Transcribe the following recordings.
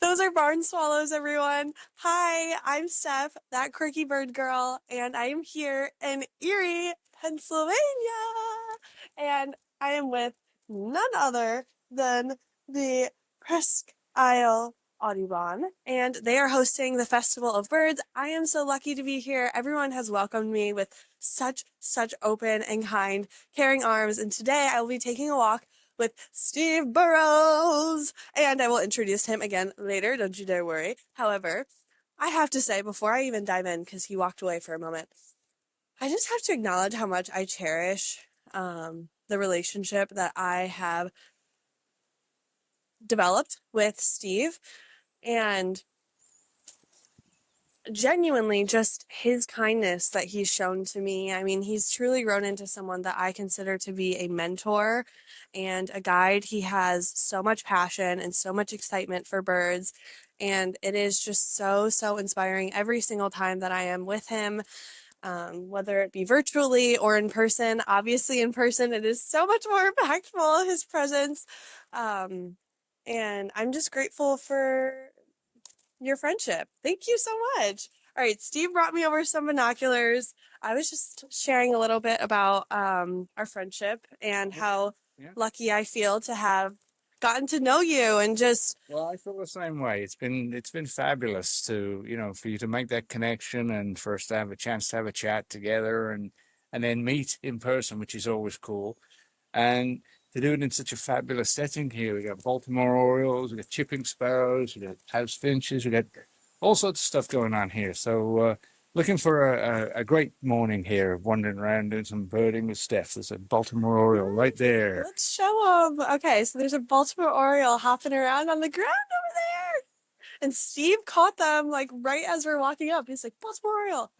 Those are barn swallows, everyone. Hi, I'm Steph, that quirky bird girl, and I am here in Erie, Pennsylvania. And I am with none other than the Presque Isle Audubon, and they are hosting the Festival of Birds. I am so lucky to be here. Everyone has welcomed me with such open and kind, caring arms, and today I will be taking a walk with Steve Burrows. And I will introduce him again later, don't you dare worry. However, I have to say, before I even dive in, because he walked away for a moment, I just have to acknowledge how much I cherish the relationship that I have developed with Steve. And genuinely just his kindness that he's shown to me. I mean, he's truly grown into someone that I consider to be a mentor and a guide. He has so much passion and so much excitement for birds. And it is just so inspiring every single time that I am with him, whether it be virtually or in person. Obviously, in person, it is so much more impactful, his presence. And I'm just grateful for your friendship. Thank you so much. All right, Steve brought me over some binoculars. I was just sharing a little bit about our friendship and how lucky I feel to have gotten to know you and just Well, I feel the same way. It's been fabulous to, for you to make that connection and for us to have a chance to have a chat together and then meet in person, which is always cool. And to do it in such a fabulous setting here. We got Baltimore Orioles, we got chipping sparrows, we got house finches, we got all sorts of stuff going on here. So looking for a great morning here, wandering around doing some birding with Steph. There's a Baltimore Oriole right there. let's show them. Okay, so there's a Baltimore Oriole hopping around on the ground over there. And Steve caught them like right as we're walking up. He's like, Baltimore Oriole.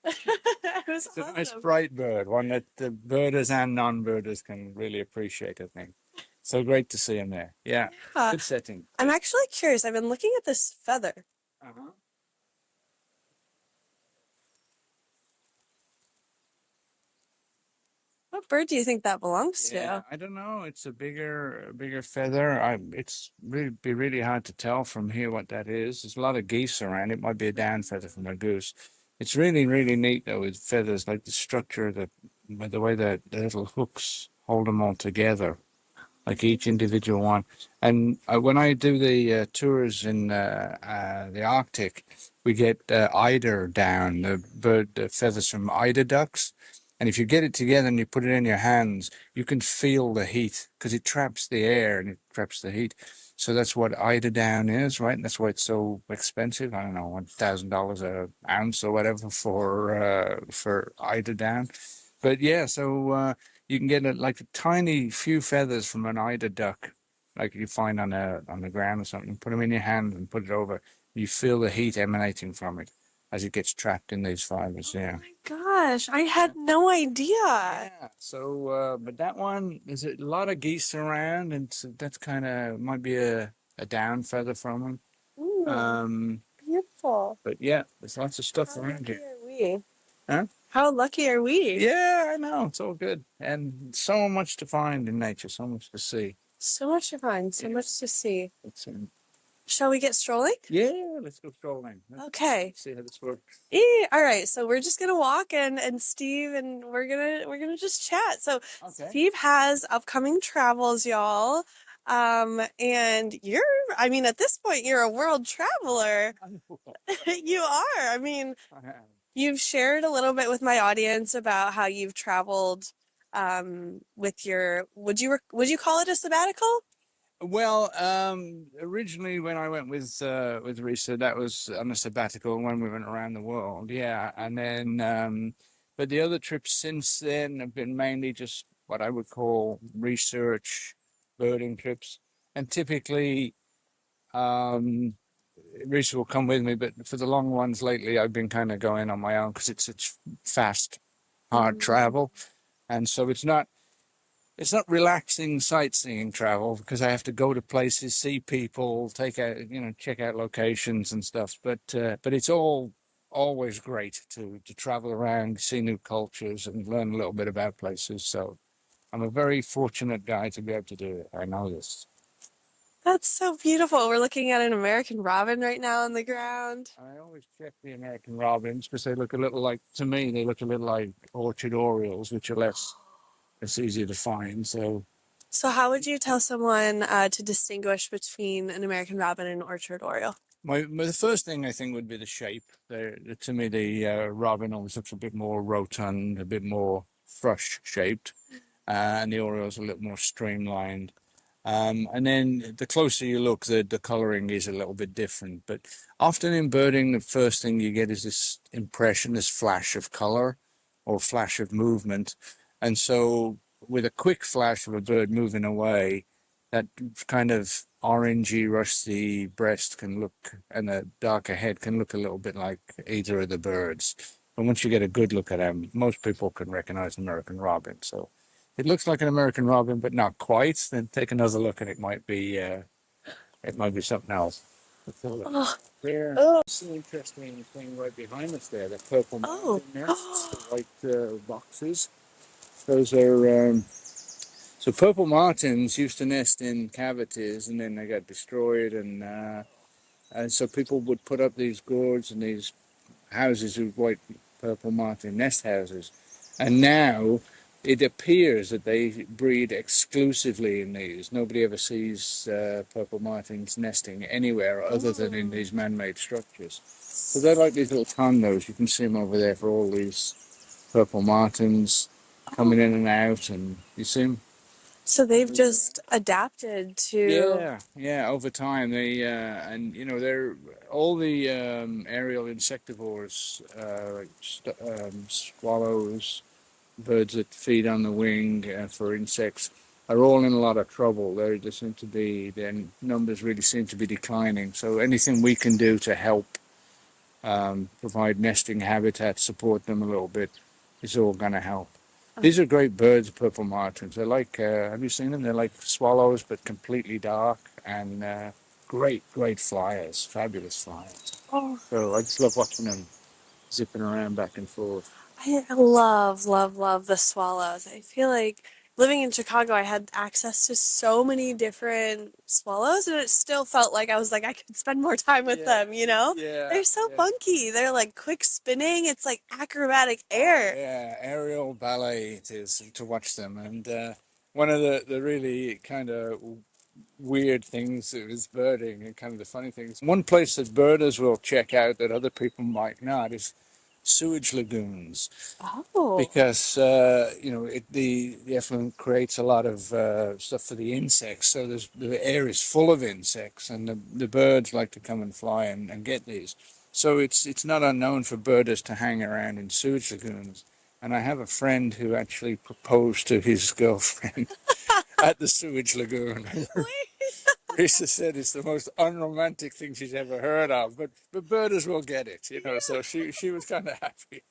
It was It's a nice awesome. bright bird, one that the birders and non-birders can really appreciate, I think. So great to see him there. Yeah, Yeah. good setting. I'm actually curious. I've been looking at this feather. Uh-huh. What bird do you think that belongs Yeah, to? I don't know. It's a bigger feather. It's really hard to tell from here what that is. There's a lot of geese around. It might be a down feather from a goose. It's really neat though with feathers, like the structure, the way that the little hooks hold them all together, like each individual one. And when I do the tours in the Arctic, we get eider down, the bird feathers from eider ducks. And if you get it together and you put it in your hands, you can feel the heat because it traps the air and it traps the heat. So that's what eider down is, right? And that's why it's so expensive. I don't know, $1,000 an ounce or whatever for eider down. But yeah, so you can get like a tiny few feathers from an eider duck, like you find on the ground or something. Put them in your hand and put it over. You feel the heat emanating from it as it gets trapped in these fibers. Oh Yeah. my gosh, I had no idea. Yeah. So, but that one there's a lot of geese around, and so that's kind of might be a down feather from them. Ooh, beautiful. But yeah, there's lots of stuff How around lucky here. are we? Huh? How lucky are we? Yeah, I know. It's all good. And so much to find in nature, so much to see. So much to find, so Yeah. much to see. It's, Shall we get strolling? yeah, let's go strolling. Okay. See how this works. All right, so we're just gonna walk and Steve and we're gonna just chat. So Okay. Steve has upcoming travels, y'all. And I mean, at this point, you're a world traveler. You are. I mean, you've shared a little bit with my audience about how you've traveled with your would you call it a sabbatical? Well, originally when I went with Risa, that was on a sabbatical when we went around the world. Yeah, and then but the other trips since then have been mainly just what I would call research birding trips, and typically Risa will come with me, but for the long ones lately, I've been kind of going on my own because it's such fast, hard travel, and so it's not relaxing sightseeing travel because I have to go to places, see people, take out, check out locations and stuff. But it's all always great to travel around, see new cultures, and learn a little bit about places. So I'm a very fortunate guy to be able to do it. I know this. That's so beautiful. We're looking at an American robin right now on the ground. I always check the American robins because they look a little like, to me, they look a little like orchard orioles, which are less easier to find. So So, how would you tell someone to distinguish between an American robin and an orchard oriole? the first thing I think would be the shape. To me, the robin always looks a bit more rotund, a bit more thrush shaped, and the oriole's a little more streamlined. And then the closer you look, the coloring is a little bit different. But often in birding, the first thing you get is this impression, this flash of color or flash of movement. And so, with a quick flash of a bird moving away, that kind of orangey, rusty breast can look, and a darker head can look a little bit like either of the birds. And once you get a good look at them, most people can recognize American robin. So it looks like an American robin, but not quite. Then take another look, and it might be something else. Let's have a look. Oh, There, oh, it's an interesting thing right behind us there. The purple oh, martin nests, the white boxes. Those are so purple martins used to nest in cavities, and then they got destroyed, and so people would put up these gourds and these houses with white purple martin nest houses. And now it appears that they breed exclusively in these. Nobody ever sees purple martins nesting anywhere other than in oh. these man-made structures. So they're like these little condos. You can see them over there for all these purple martins coming in Oh. and out, and you see them. So they've just adapted to. Yeah, yeah. Over time, and they're all the aerial insectivores, like swallows, birds that feed on the wing for insects, are all in a lot of trouble. They seem to be their numbers really seem to be declining. So anything we can do to help provide nesting habitat, support them a little bit, is all going to help. These are great birds, purple martins. They're like, have you seen them? They're like swallows, but completely dark and great flyers, fabulous flyers. Oh, So I just love watching them zipping around back and forth. I love, love, love the swallows. I feel like living in Chicago, I had access to so many different swallows, and it still felt like I was like, I could spend more time with Yeah, them, you know? yeah, They're so yeah. funky. They're like quick spinning. It's like acrobatic Oh air. yeah, aerial ballet it is to watch them, and one of the really kind of weird things is birding and kind of the funny things. One place that birders will check out that other people might not is sewage lagoons, Oh. because the effluent creates a lot of stuff for the insects. So the air is full of insects, and the birds like to come and fly and get these. So it's not unknown for birders to hang around in sewage lagoons. And I have a friend who actually proposed to his girlfriend at the sewage lagoon. Wait. Risa said it's the most unromantic thing she's ever heard of, but birders will get it, you know. So Yeah. she was kind of happy.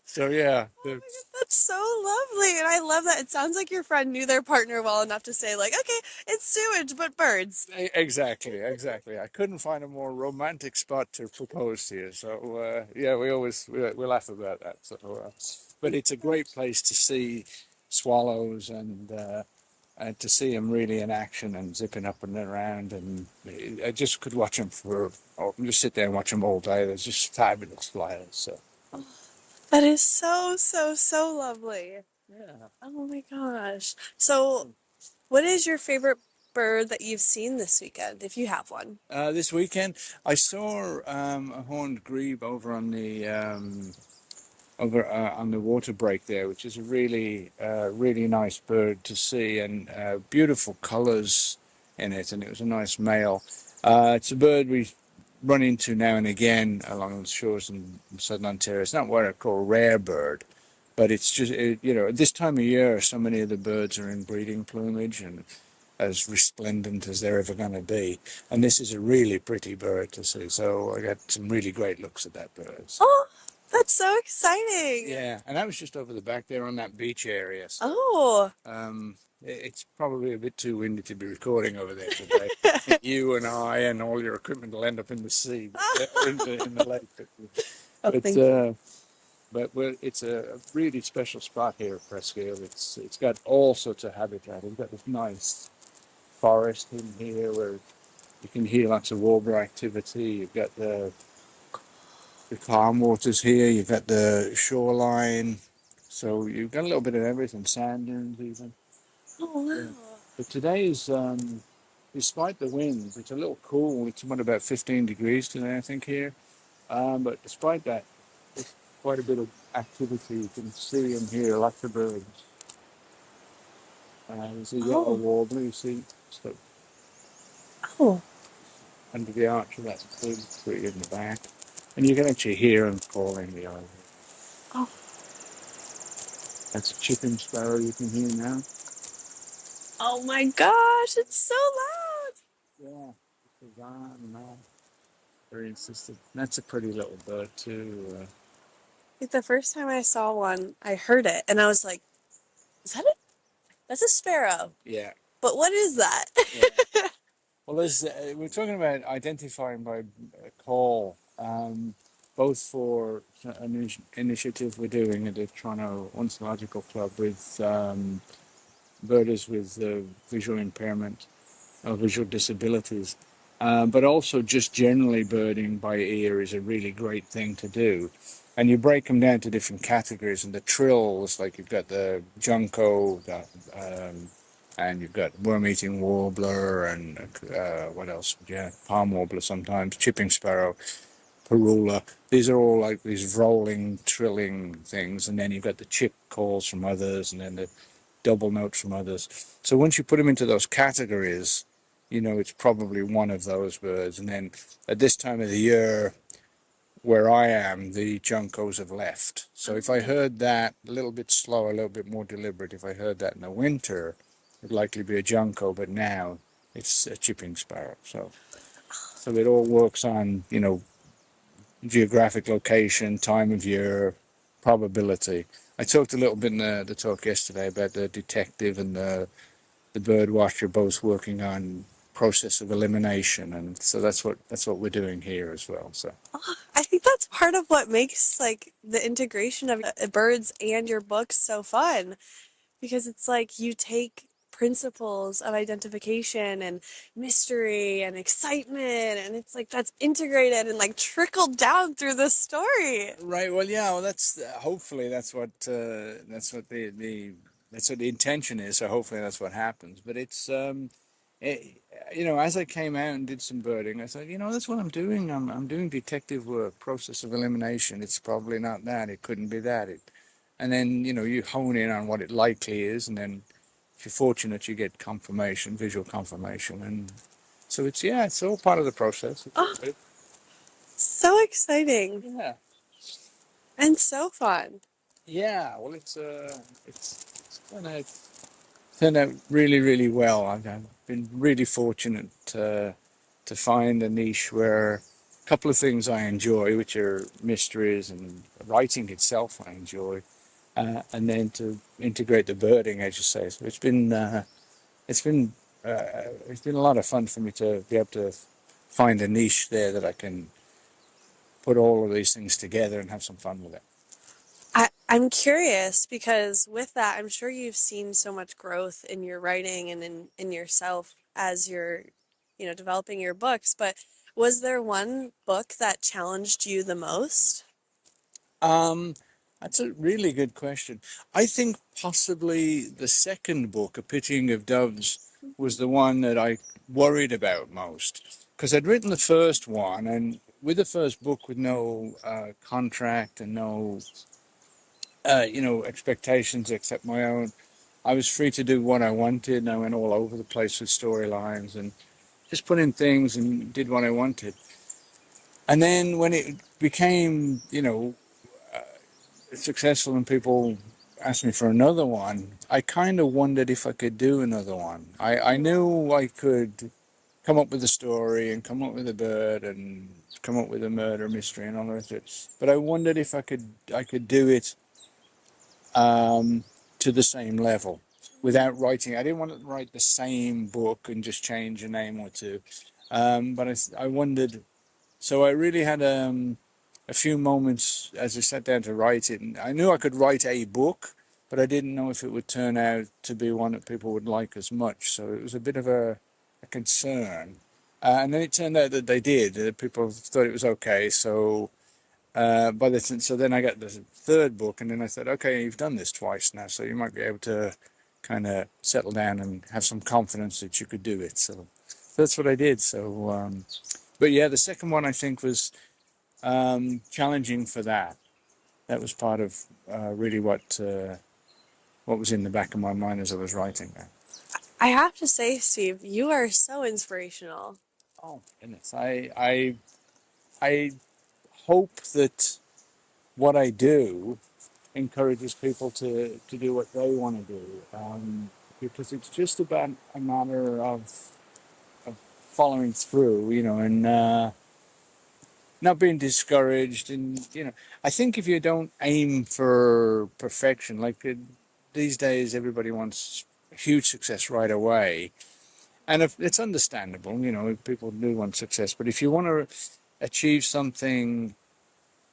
So yeah, Oh my God, that's so lovely. And I love that. It sounds like your friend knew their partner well enough to say, like, okay, it's sewage, but birds. exactly. I couldn't find a more romantic spot to propose to you. So yeah, we laugh about that. So, but it's a great place to see swallows and to see them really in action and zipping up and around. And I just could watch them just sit there and watch them all day. They're just fabulous flyers. So That is so, so, so lovely. yeah. Oh my gosh. So, what is your favorite bird that you've seen this weekend, if you have one? This weekend, I saw a horned grebe over on the water break there, which is a really nice bird to see, and beautiful colours in it, and it was a nice male. It's a bird we run into now and again along the shores in southern Ontario. It's not what I call a rare bird, but it's just at this time of year, so many of the birds are in breeding plumage and as resplendent as they're ever going to be. And this is a really pretty bird to see. So I got some really great looks at that bird. So. Oh, that's so exciting. Yeah, and I was just over the back there on that beach area. So Oh. it's probably a bit too windy to be recording over there today. You and I and all your equipment will end up in the sea, or in the lake. Oh, But thank you. it's a really special spot here at Presqu'île. It's got all sorts of habitat. We've got this nice forest in here where You can hear lots of warbler activity. You've got the calm waters here. You've got the shoreline. So you've got a little bit of everything, sand dunes even. Oh Yeah. wow. But today is, despite the wind, it's a little cool. It's about 15 degrees today, I think, here. But despite that, there's quite a bit of activity. You can see and hear lots of birds. There's a yellow Oh, warbler, you see, so oh, under the arch of that big tree in the back. And you can actually hear them calling the island. oh, That's a chipping sparrow you can hear now. oh my gosh, it's so loud. Yeah, it's a Zan now. Very insistent. That's a pretty little bird too. Like the first time I saw one, I heard it and I was like, is that a that's a sparrow. Yeah, But what is that? yeah. Well, we're talking about identifying by call, both for an initiative we're doing at the Toronto Ornithological Club with birders with visual impairment or visual disabilities. But also just generally birding by ear is a really great thing to do. And you break them down to different categories, and the trills, like you've got the junco, and you've got worm-eating warbler, and what else? Yeah, palm warbler sometimes, chipping sparrow, parula. These are all like these rolling, trilling things, and then you've got the chip calls from others, and then the double notes from others. So once you put them into those categories, you know it's probably one of those birds. And then at this time of the year, where I am, the juncos have left. So if I heard that a little bit slower, a little bit more deliberate, if I heard that in the winter, it'd likely be a junco. But now it's a chipping sparrow. So it all works on geographic location, time of year, probability. I talked a little bit in the talk yesterday about the detective and the bird watcher both working on process of elimination, and so that's what we're doing here as well. So I think that's part of what makes like the integration of birds and your books so fun because it's like you take principles of identification and mystery and excitement and it's like that's integrated and like trickled down through the story. right, well, yeah, well, that's hopefully that's what the intention is. So hopefully that's what happens. But it's it, as I came out and did some birding, I thought, that's what I'm doing. I'm doing detective work, process of elimination. It's probably not that. It couldn't be that. And then you hone in on what it likely is, and then if you're fortunate, you get confirmation, visual confirmation, and so it's all part of the process. It's all Oh, good. so exciting Yeah, and so fun. yeah. Well, it's turned out really, really well. I've been really fortunate to find a niche where a couple of things I enjoy, which are mysteries and writing itself, I enjoy, and then to integrate the birding, as you say. So it's been it's been a lot of fun for me to be able to find a niche there that I can put all of these things together and have some fun with it. I'm curious because with that, I'm sure you've seen so much growth in your writing and in yourself as you're, developing your books. But was there one book that challenged you the most? Um, that's a really good question. I think possibly the second book, A Pitying of Doves, was the one that I worried about most because I'd written the first one, and with the first book, with no contract and no expectations except my own, I was free to do what I wanted, and I went all over the place with storylines and just put in things and did what I wanted. And then when it became, successful and people asked me for another one, I kind of wondered if I could do another one. I knew I could come up with a story and come up with a bird and come up with a murder mystery and all the rest of it. But I wondered if I could do it to the same level without writing. I didn't want to write the same book and just change a name or two. But I wondered. So I really had a few moments as I sat down to write it, and I knew I could write a book, but I didn't know if it would turn out to be one that people would like as much. So it was a bit of a concern. And then it turned out that they did. People thought it was okay. So so then I got the third book, and then I thought, okay, you've done this twice now, so you might be able to kind of settle down and have some confidence that you could do it. So that's what I did. So, but yeah, the second one I think was challenging for that. That was part of really what was in the back of my mind as I was writing that. I have to say, Steve, you are so inspirational. Oh goodness, I hope that what I do encourages people to do what they want to do, because it's just about a matter of following through, and not being discouraged. And I think if you don't aim for perfection, like these days, everybody wants huge success right away, and if it's understandable, people do want success. But if you want to achieve something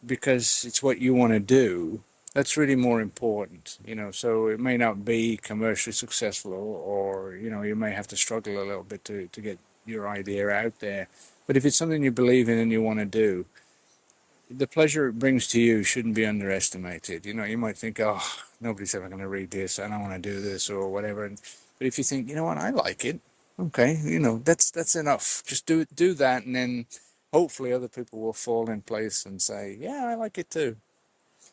because it's what you want to do, that's really more important, So it may not be commercially successful, or you may have to struggle a little bit to get your idea out there. But if it's something you believe in and you want to do, the pleasure it brings to you shouldn't be underestimated. You might think, oh, nobody's ever going to read this. I don't want to do this or whatever. But if you think, you know what, I like it. Okay, that's enough. Just do that, and then hopefully other people will fall in place and say, yeah, I like it too.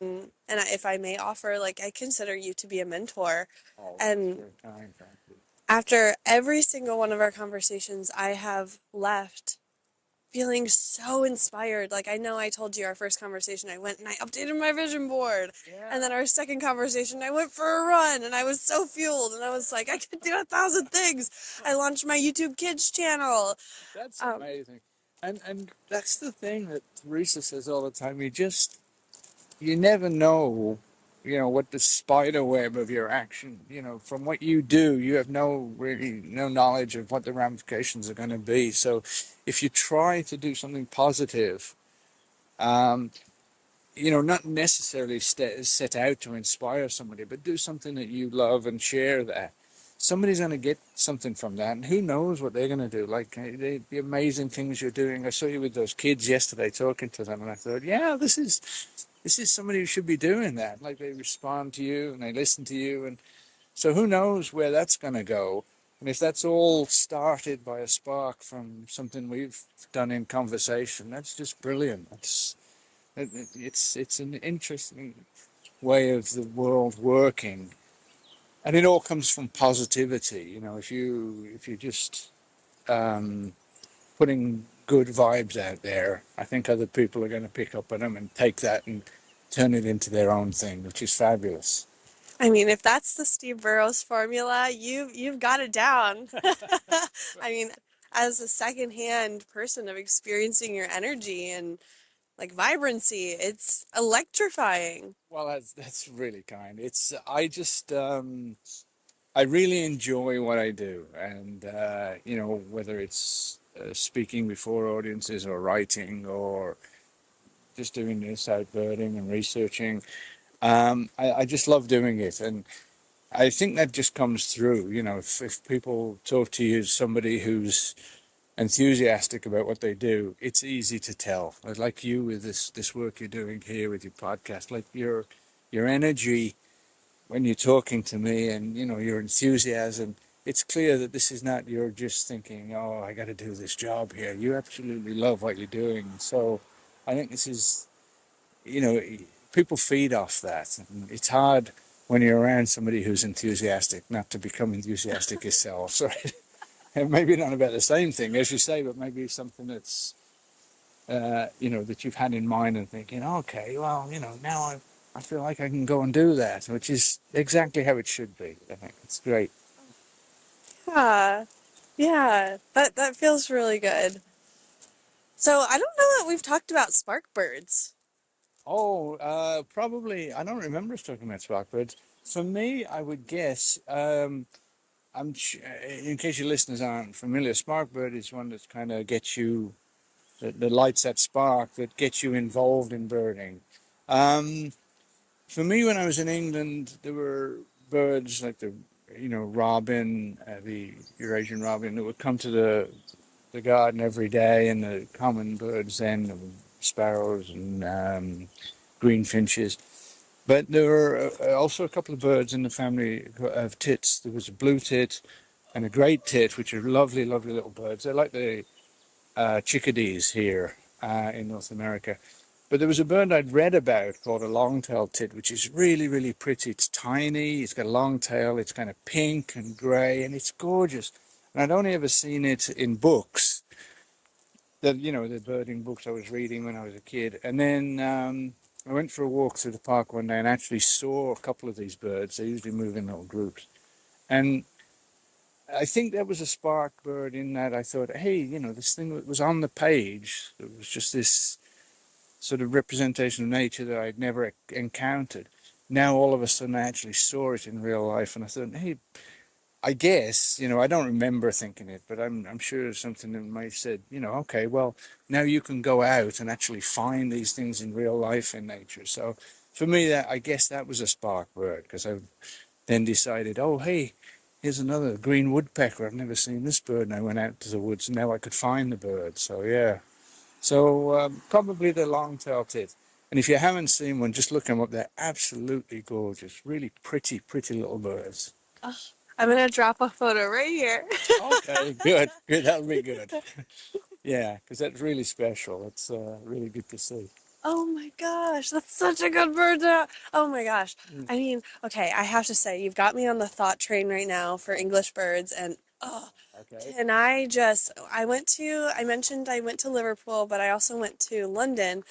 And if I may offer, like, I consider you to be a mentor. Oh, that's And very kind. Thank you. after every single one of our conversations, I have left feeling so inspired. Like, I know I told you our first conversation, I went and I updated my vision board. And Yeah, then our second conversation, I went for a run and I was so fueled and I was like, I could do 1,000 things. I launched my YouTube Kids channel. that's Um, amazing. And that's the thing that Teresa says all the time. You never know, what the spider web of your action, from what you do, you have no knowledge of what the ramifications are going to be. So if you try to do something positive, um, not necessarily set out to inspire somebody, but do something that you love and share that. Somebody's going to get something from that, and who knows what they're going to do. Like the amazing things you're doing. I saw you with those kids yesterday, talking to them, and I thought, yeah, this is somebody who should be doing that. Like they respond to you and they listen to you, and so who knows where that's going to go. And if that's all started by a spark from something we've done in conversation, that's just brilliant. It's an interesting way of the world working, and it all comes from positivity. If you just um, putting good vibes out there, I think other people are going to pick up on them and take that and turn it into their own thing, which is fabulous. I mean, if that's the Steve Burrows formula, you've got it down. I mean, as a secondhand person of experiencing your energy and like vibrancy, it's electrifying. Well, that's really kind. I really enjoy what I do, and whether it's speaking before audiences or writing or just doing this out birding and researching. I just love doing it, and I think that just comes through. If people talk to you as somebody who's enthusiastic about what they do, it's easy to tell. Like you with this work you're doing here with your podcast, like your energy when you're talking to me, and your enthusiasm. It's clear that this is not you're just thinking, oh, I got to do this job here. You absolutely love what you're doing. So I think this is, you know, people feed off that. And it's hard when you're around somebody who's enthusiastic not to become enthusiastic yourself. Right? And maybe not about the same thing as you say, but maybe something that's that you've had in mind and thinking, okay, well, now I feel like I can go and do that, which is exactly how it should be. I think it's great. Yeah. Yeah. That feels really good. So I don't know that we've talked about spark birds. Oh, probably. I don't remember us talking about sparkbirds. For me, I would guess. In case your listeners aren't familiar, sparkbird is one that kind of gets you the lights that spark that gets you involved in birding. Um, for me, when I was in England, there were birds like the robin, the Eurasian robin, that would come to the the garden every day, and the common birds then, sparrows and greenfinches. But there were also a couple of birds in the family of tits. There was a blue tit and a great tit, which are lovely, lovely little birds. They're like the chickadees here in North America. But there was a bird I'd read about called a long-tailed tit, which is really, really pretty. It's tiny, it's got a long tail, it's kind of pink and grey, and it's gorgeous. And I'd only ever seen it in books, the birding books I was reading when I was a kid. And then I went for a walk through the park one day and actually saw a couple of these birds. They usually move in little groups. And I think there was a spark bird in that I thought, hey, this thing that was on the page, it was just this sort of representation of nature that I'd never encountered. Now all of a sudden I actually saw it in real life, and I thought, hey, I guess, I don't remember thinking it, but I'm sure something in me said, okay, well, now you can go out and actually find these things in real life in nature. So for me, that I guess that was a spark bird, because I then decided, oh, hey, here's another green woodpecker. I've never seen this bird, and I went out to the woods, and now I could find the bird. So yeah, so probably the long-tailed tit. And if you haven't seen one, just look them up. They're absolutely gorgeous, really pretty, pretty little birds. Oh, I'm gonna drop a photo right here. Okay, good, good. That'll be good. Yeah, because that's really special. It's really good to see. Oh my gosh, that's such a good bird oh my gosh. Mm. I mean, okay, I have to say, you've got me on the thought train right now for English birds, and oh, Okay. can I mentioned I went to Liverpool, but I also went to London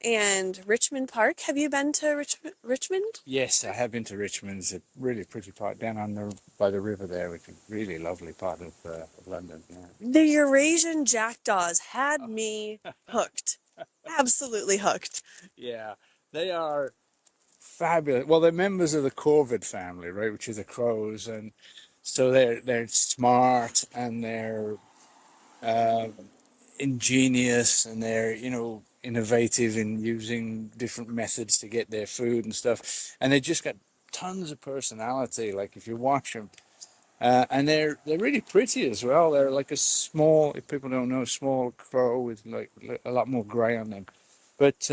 and Richmond Park. Have you been to Richmond? Yes, I have been to Richmond. It's a really pretty part down on by the river there, which is a really lovely part of London. Yeah. The Eurasian jackdaws had me hooked. Absolutely hooked. Yeah, they are fabulous. Well, they're members of the corvid family, right, which is the crows, and so they're smart and they're uh, ingenious, and they're innovative in using different methods to get their food and stuff, and they just got tons of personality. Like if you watch them, and they're really pretty as well. They're like a small, if people don't know, small crow with like a lot more grey on them, but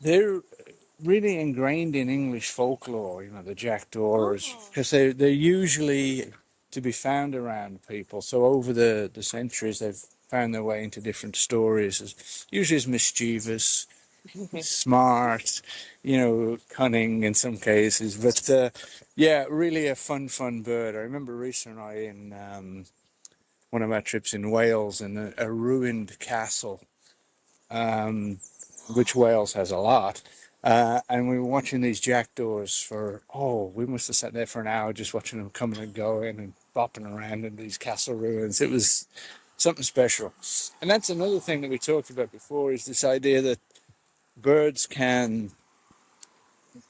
they're really ingrained in English folklore, the jackdaws, Oh. because they're usually to be found around people. So over the centuries, they've found their way into different stories, usually as mischievous, smart, cunning in some cases. But yeah, really a fun bird. I remember recently in one of our trips in Wales, in a ruined castle, um, which Wales has a lot. And we were watching these jackdaws we must have sat there for an hour just watching them coming and going and bopping around in these castle ruins. It was something special. And that's another thing that we talked about before, is this idea that birds can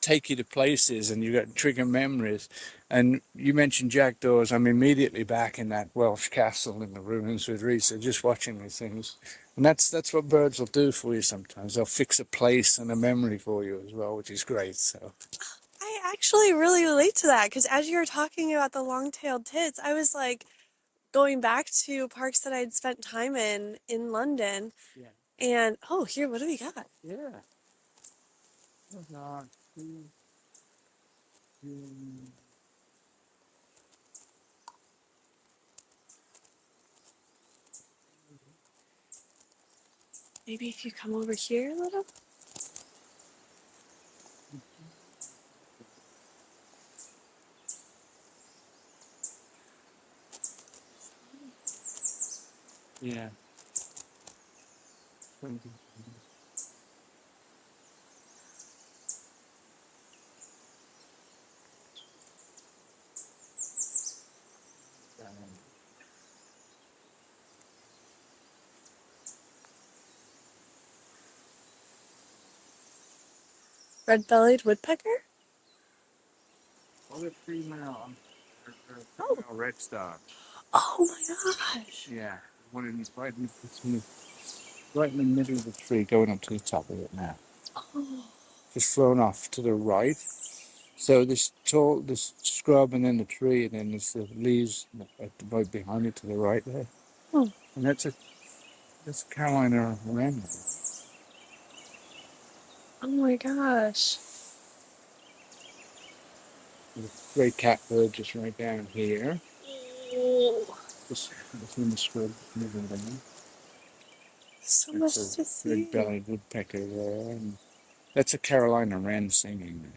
take you to places and you got trigger memories. And you mentioned jackdaws. I'm immediately back in that Welsh castle in the ruins with Risa, just watching these things. And that's what birds will do for you sometimes. They'll fix a place and a memory for you as well, which is great. So I actually really relate to that because as you were talking about the long-tailed tits, I was like going back to parks that I'd spent time in London. yeah, And oh, here, what do we got? yeah. Maybe if you come over here a little. Yeah. Red-bellied woodpecker? Well, they're female. They're Oh, female red star. oh my gosh. Yeah. One in right in the middle of the tree, going up to the top of it now. Oh, Just flown off to the right. So this scrub, and then the tree, and then there's the leaves right behind it to the right there. Hmm. And that's a Carolina wren. Oh my gosh. There's a great catbird just right down here. Oh, Just in the scrub moving down. so That's much a to see. red-bellied woodpecker there. And that's a Carolina wren singing.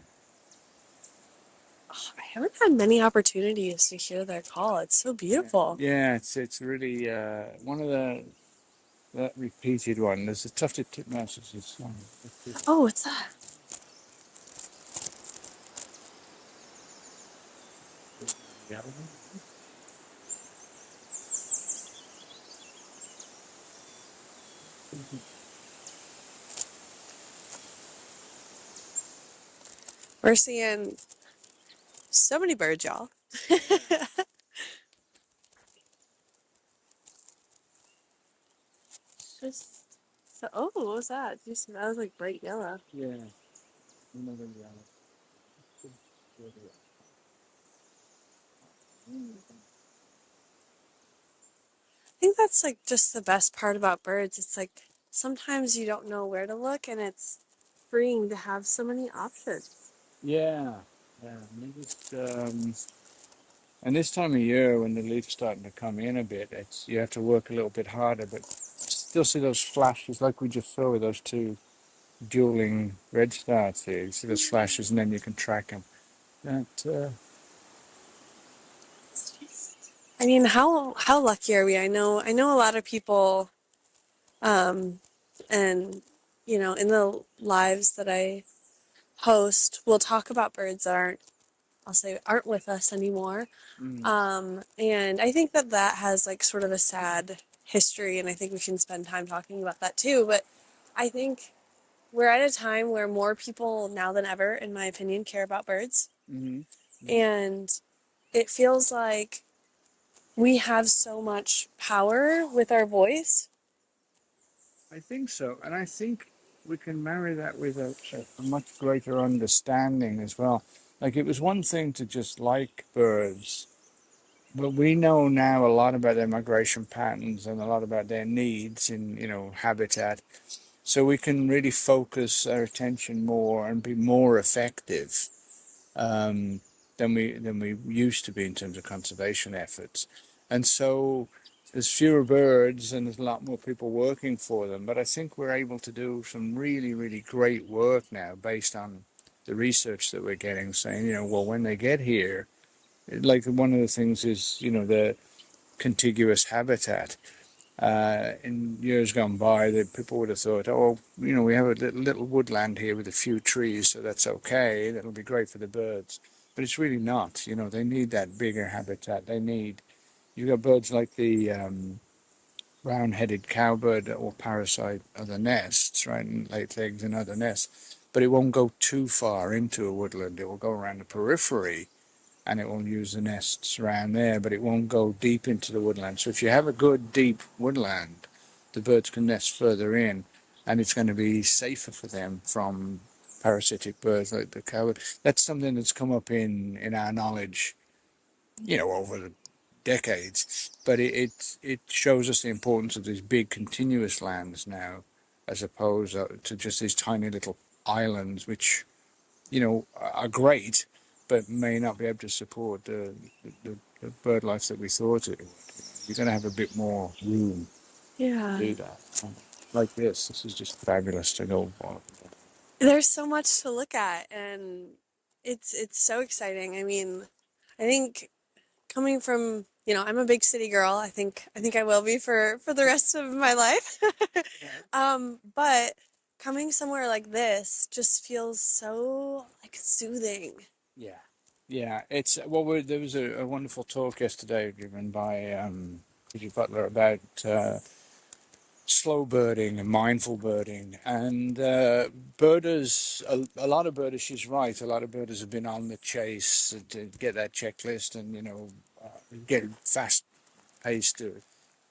Oh, I haven't had many opportunities to hear their call. It's so Yeah, beautiful. yeah, it's really one of the that repeated one. There's a tufted titmouse. It's this one. Oh, what's that? Yeah. We're seeing so many birds, y'all. Just so. Oh, what was that? Just that was like bright yellow. Yeah, another yellow. I think that's like just the best part about birds. It's like sometimes you don't know where to look, and it's freeing to have so many options. Yeah, yeah. And this time of year when the leaf's starting to come in a bit, it's you have to work a little bit harder, but still see those flashes like we just saw with those two dueling red stars here. You see those flashes, and then you can track them. That It's just, I mean, how lucky are we? I know a lot of people, um, and in the lives that I host, will talk about birds that I'll say aren't with us anymore. mm, And I think that that has like sort of a sad history, and I think we can spend time talking about that too. But I think we're at a time where more people now than ever, in my opinion, care about birds. mm, mm. And it feels like we have so much power with our voice. I think so, and I think we can marry that with a much greater understanding as well. Like it was one thing to just like birds, but we know now a lot about their migration patterns and a lot about their needs in, habitat. So we can really focus our attention more and be more effective um, than we used to be in terms of conservation efforts. And so there's fewer birds and there's a lot more people working for them. But I think we're able to do some really, really great work now based on the research that we're getting, saying, well, when they get here, like one of the things is, the contiguous habitat. In years gone by, that people would have thought, oh, we have a little woodland here with a few trees, so that's okay. That'll be great for the birds. But it's really not. They need that bigger habitat. You've got birds like the brown-headed cowbird or parasite other nests, right, and lays eggs in other nests. But it won't go too far into a woodland. It will go around the periphery and it will use the nests around there, but it won't go deep into the woodland. So if you have a good deep woodland, the birds can nest further in, and it's going to be safer for them from parasitic birds like the cowbird. That's something that's come up in our knowledge, over the decades. But it shows us the importance of these big continuous lands now, as opposed to just these tiny little islands, which are great, but may not be able to support the bird life that we thought it would. You're going to have a bit more room to Yeah. do that. Like this. This is just fabulous to go for. There's so much to look at, and it's so exciting. I mean, I think coming from, I'm a big city girl. I think I will be for the rest of my life. But coming somewhere like this just feels so like soothing. Yeah. Yeah, it's well. There was a wonderful talk yesterday given by Gigi Butler about slow birding and mindful birding. And birders, a lot of birders, she's right, a lot of birders have been on the chase to get that checklist and, get fast paced to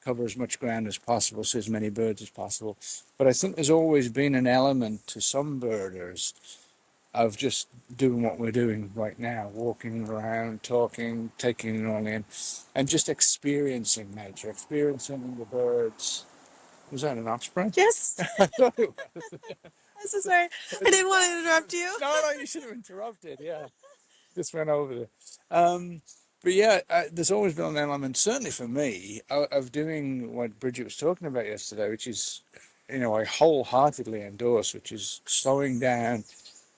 cover as much ground as possible, see as many birds as possible. But I think there's always been an element to some birders of just doing what we're doing right now, walking around, talking, taking it all in, and just experiencing nature, experiencing the birds. Was that an osprey? Yes. I thought it was. I'm so sorry. I didn't want to interrupt you. No, no, you should have interrupted. Yeah, just went over there. But yeah, there's always been an element, certainly for me, of doing what Bridget was talking about yesterday, which is, I wholeheartedly endorse, which is slowing down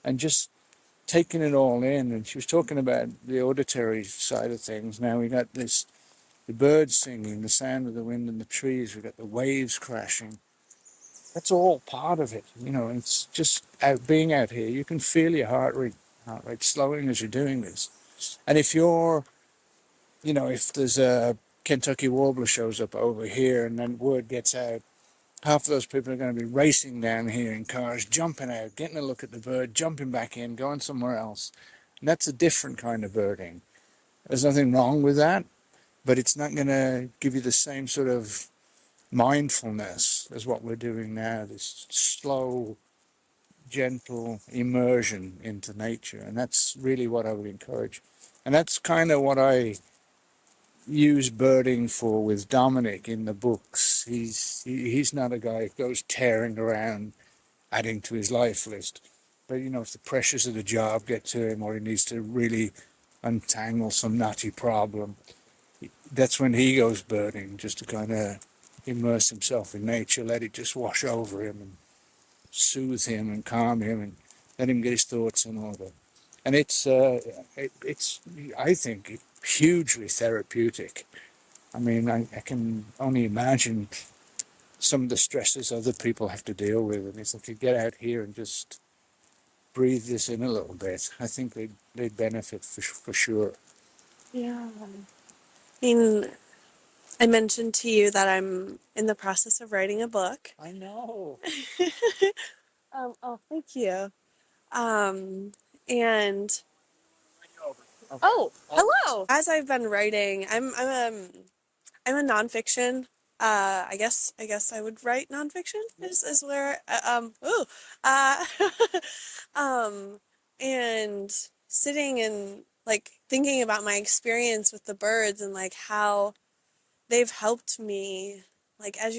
and just taking it all in. And she was talking about the auditory side of things. Now we got the birds singing, the sound of the wind in the trees. We got the waves crashing. That's all part of it. It's just being out here. You can feel your heart rate slowing as you're doing this. And if there's a Kentucky warbler shows up over here and then word gets out, half of those people are going to be racing down here in cars, jumping out, getting a look at the bird, jumping back in, going somewhere else. And that's a different kind of birding. There's nothing wrong with that, but it's not going to give you the same sort of mindfulness as what we're doing now, this slow, gentle immersion into nature. And that's really what I would encourage. And that's kind of what I use birding for with Dominic in the books. He's not a guy who goes tearing around adding to his life list. But if the pressures of the job get to him or he needs to really untangle some knotty problem, that's when he goes birding, just to kind of immerse himself in nature, let it just wash over him and soothe him and calm him and let him get his thoughts in order. And it's I think hugely therapeutic. I mean, I can only imagine some of the stresses other people have to deal with, and if they could get out here and just breathe this in a little bit, I think they'd benefit for sure. Yeah. I mean, I mentioned to you that I'm in the process of writing a book. I know. Oh, thank you. Um, and Okay. oh, hello. As I've been writing, I'm a nonfiction. I guess I would write nonfiction. Is where uh, um, and sitting and like thinking about my experience with the birds and like how they've helped me, like as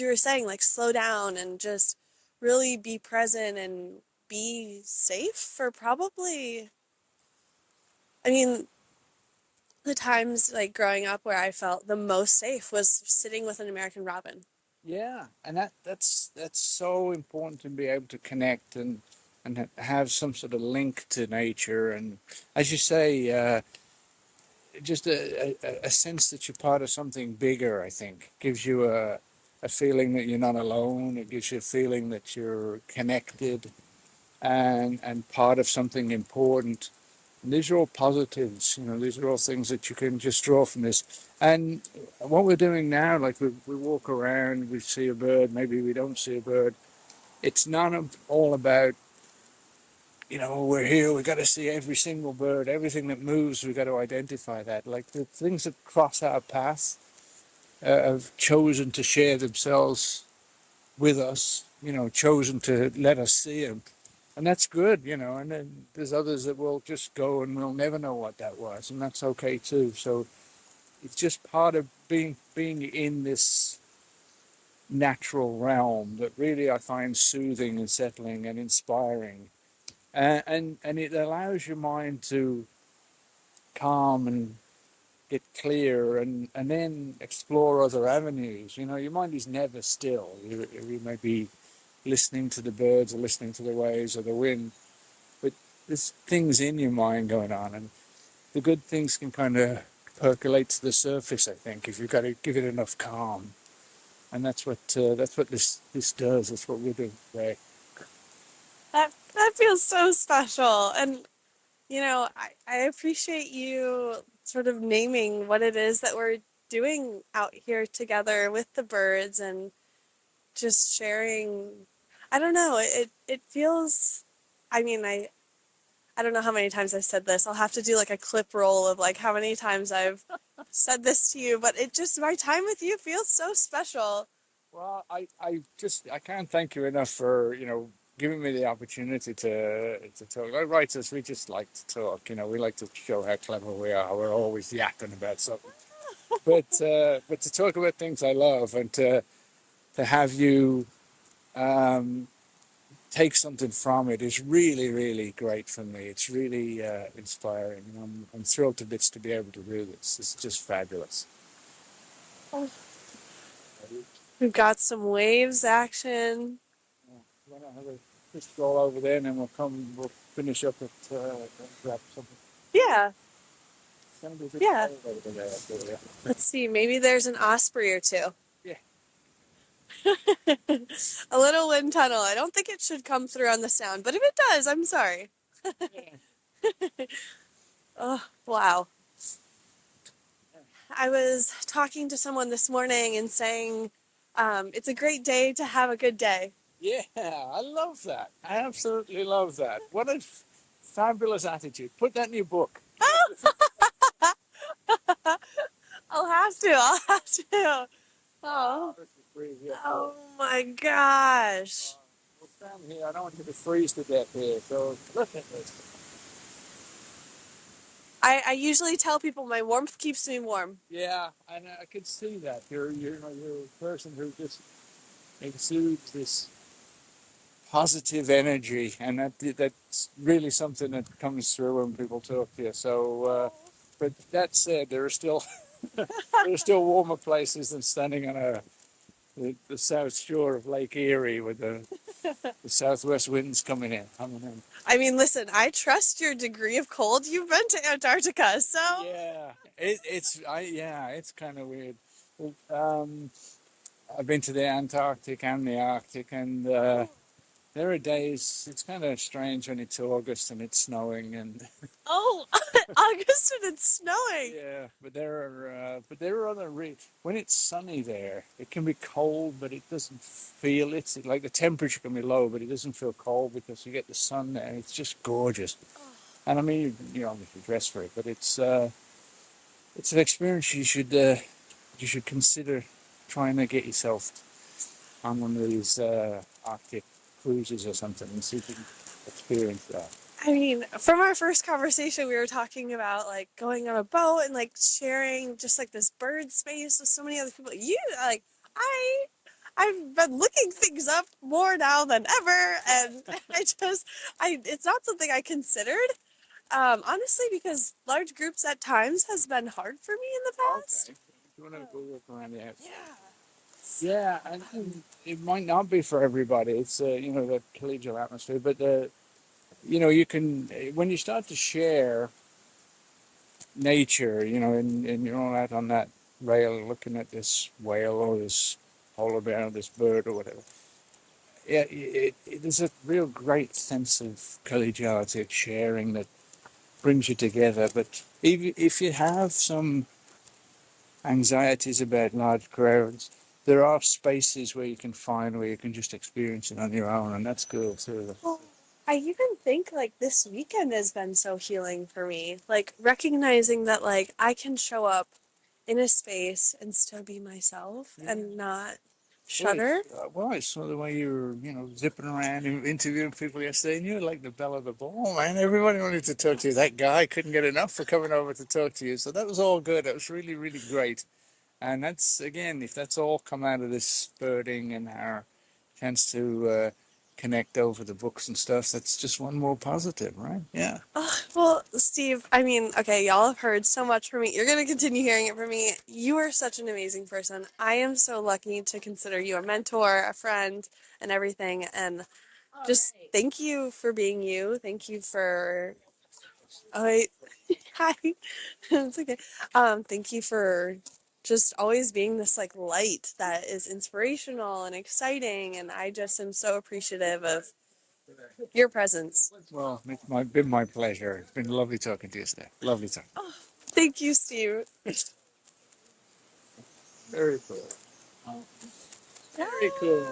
you were saying, like slow down and just really be present and be safe for probably. I mean, the times like growing up where I felt the most safe was sitting with an American robin. Yeah, and that's so important to be able to connect and have some sort of link to nature, and as you say, just a sense that you're part of something bigger. I think gives you a feeling that you're not alone. It gives you a feeling that you're connected and part of something important. And these are all positives. These are all things that you can just draw from this. And what we're doing now, like we walk around, we see a bird, maybe we don't see a bird. It's not all about, we're here, we've got to see every single bird, everything that moves, we've got to identify that. Like the things that cross our path have chosen to share themselves with us, chosen to let us see them. And that's good, and then there's others that will just go and we'll never know what that was, and that's okay too. So it's just part of being in this natural realm that really I find soothing and settling and inspiring, and it allows your mind to calm and get clear and then explore other avenues. Your mind is never still. You may be listening to the birds or listening to the waves or the wind, but there's things in your mind going on, and the good things can kind of percolate to the surface. I think if you've got to give it enough calm, and that's what this does. That's what we're doing today. That feels so special. And I appreciate you sort of naming what it is that we're doing out here together with the birds and just sharing. I don't know, it feels. I mean, I don't know how many times I've said this. I'll have to do like a clip roll of like how many times I've said this to you, but it just my time with you feels so special. Well, I can't thank you enough for giving me the opportunity to talk. Like writers, we just like to talk. We like to show how clever we are. We're always yapping about something. But to talk about things I love and to have you take something from it is really, really great for me. It's really inspiring. And I'm thrilled to bits to be able to do this. It's just fabulous. We've got some waves action. Want to have a quick stroll over there, and then we'll finish up at grab something. Yeah, It's going to be a bit yeah. cold over there, I feel, yeah. Let's see. Maybe there's an osprey or two. Yeah. A little wind tunnel. I don't think it should come through on the sound, but if it does, I'm sorry. Yeah. Oh, wow. I was talking to someone this morning and saying, it's a great day to have a good day. Yeah, I love that. I absolutely love that. What a fabulous attitude. Put that in your book. I'll have to. I'll have to. Oh, oh my gosh. We'll stand here. I don't want you to freeze to death here. So look at this. I usually tell people my warmth keeps me warm. Yeah, and I can see that. You're a person who just exudes this positive energy, and that's really something that comes through when people talk to you. So, but that said, there are still warmer places than standing on the south shore of Lake Erie with the southwest winds coming in. I mean, listen, I trust your degree of cold. You've been to Antarctica, so. Yeah, it's kind of weird. I've been to the Antarctic and the Arctic, and there are days it's kind of strange when it's August and it's snowing, and Oh, August and it's snowing. yeah, but there are other when it's sunny there, it can be cold, but it doesn't feel it. Like the temperature can be low, but it doesn't feel cold because you get the sun there. It's just gorgeous, and I mean, you obviously dress for it, but it's an experience you should consider trying to get yourself on one of these Arctic cruises or something and see if you can experience that. I mean, from our first conversation, we were talking about like going on a boat and like sharing just like this bird space with so many other people. I, I've been looking things up more now than ever, and it's not something I considered. Honestly, because large groups at times has been hard for me in the past. Okay. You want to go look around the house? Yeah. Yeah, and it might not be for everybody. It's the collegial atmosphere, but you can when you start to share nature, and you're all out on that rail looking at this whale or this polar bear or this bird or whatever. Yeah, there's a real great sense of collegiality, of sharing that brings you together. But if you have some anxieties about large crowds, there are spaces where you can find where you can just experience it on your own, and that's cool too. Well, I even think like this weekend has been so healing for me. Like recognizing that like I can show up in a space and still be myself and not shudder. Well, I saw the way you were, zipping around and interviewing people yesterday, and you were like the belle of the ball, man. Everybody wanted to talk to you. That guy couldn't get enough for coming over to talk to you. So that was all good. That was really, really great. And that's, again, if that's all come out of this birding and our chance to connect over the books and stuff, that's just one more positive, right? Yeah. Well, Steve, I mean, okay, y'all have heard so much from me. You're going to continue hearing it from me. You are such an amazing person. I am so lucky to consider you a mentor, a friend, and everything. And just thank you for being you. Thank you for. Oh, wait. Hi. It's okay. Thank you for just always being this like light that is inspirational and exciting. And I just am so appreciative of your presence. Well, it's been my pleasure. It's been lovely talking to you, Steph. Lovely talking. Oh, thank you, Steve. Very cool. Very cool.